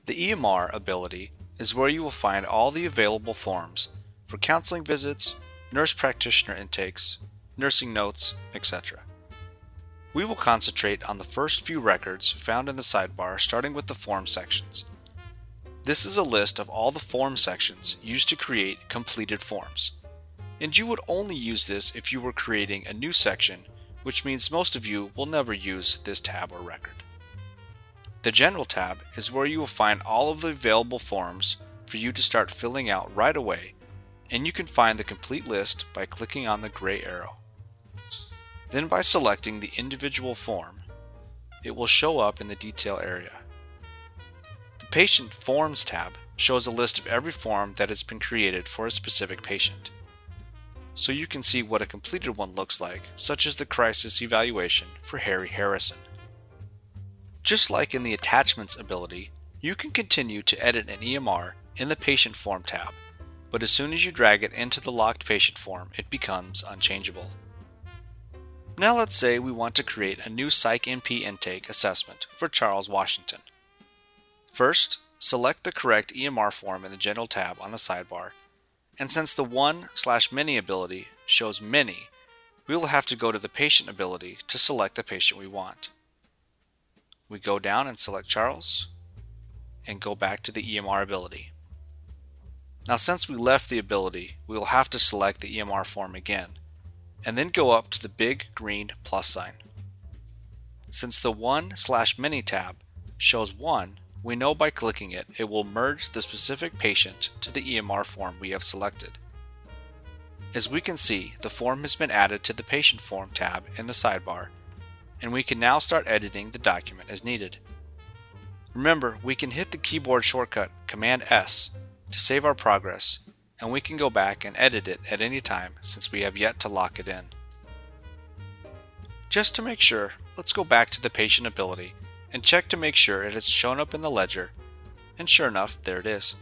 The EMR ability is where you will find all the available forms for counseling visits, nurse practitioner intakes, nursing notes, etc. We will concentrate on the first few records found in the sidebar, starting with the form sections. This is a list of all the form sections used to create completed forms, and you would only use this if you were creating a new section, which means most of you will never use this tab or record. The General tab is where you will find all of the available forms for you to start filling out right away, and you can find the complete list by clicking on the gray arrow. Then by selecting the individual form, it will show up in the detail area. The Patient Forms tab shows a list of every form that has been created for a specific patient. So you can see what a completed one looks like, such as the crisis evaluation for Harry Harrison. Just like in the Attachments ability, you can continue to edit an EMR in the Patient Form tab, but as soon as you drag it into the locked patient form, it becomes unchangeable. Now let's say we want to create a new Psych NP intake assessment for Charles Washington. First, select the correct EMR form in the General tab on the sidebar, and since the 1/Many ability shows many, we will have to go to the Patient ability to select the patient we want. We go down and select Charles, and go back to the EMR ability. Now since we left the ability, we will have to select the EMR form again, and then go up to the big green plus sign. Since the 1/Many tab shows 1, we know by clicking it, it will merge the specific patient to the EMR form we have selected. As we can see, the form has been added to the Patient Form tab in the sidebar, and we can now start editing the document as needed. Remember, we can hit the keyboard shortcut Command S to save our progress, and we can go back and edit it at any time since we have yet to lock it in. Just to make sure, let's go back to the Patient ability and check to make sure it has shown up in the ledger, and sure enough, there it is.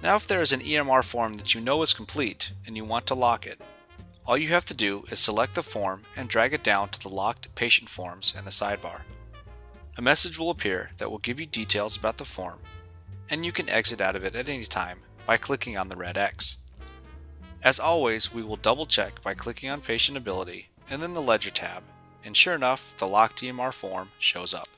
Now if there is an EMR form that you know is complete and you want to lock it, all you have to do is select the form and drag it down to the locked patient forms in the sidebar. A message will appear that will give you details about the form, and you can exit out of it at any time by clicking on the red X. As always, we will double check by clicking on Patient Ability and then the Ledger tab, and sure enough, the locked EMR form shows up.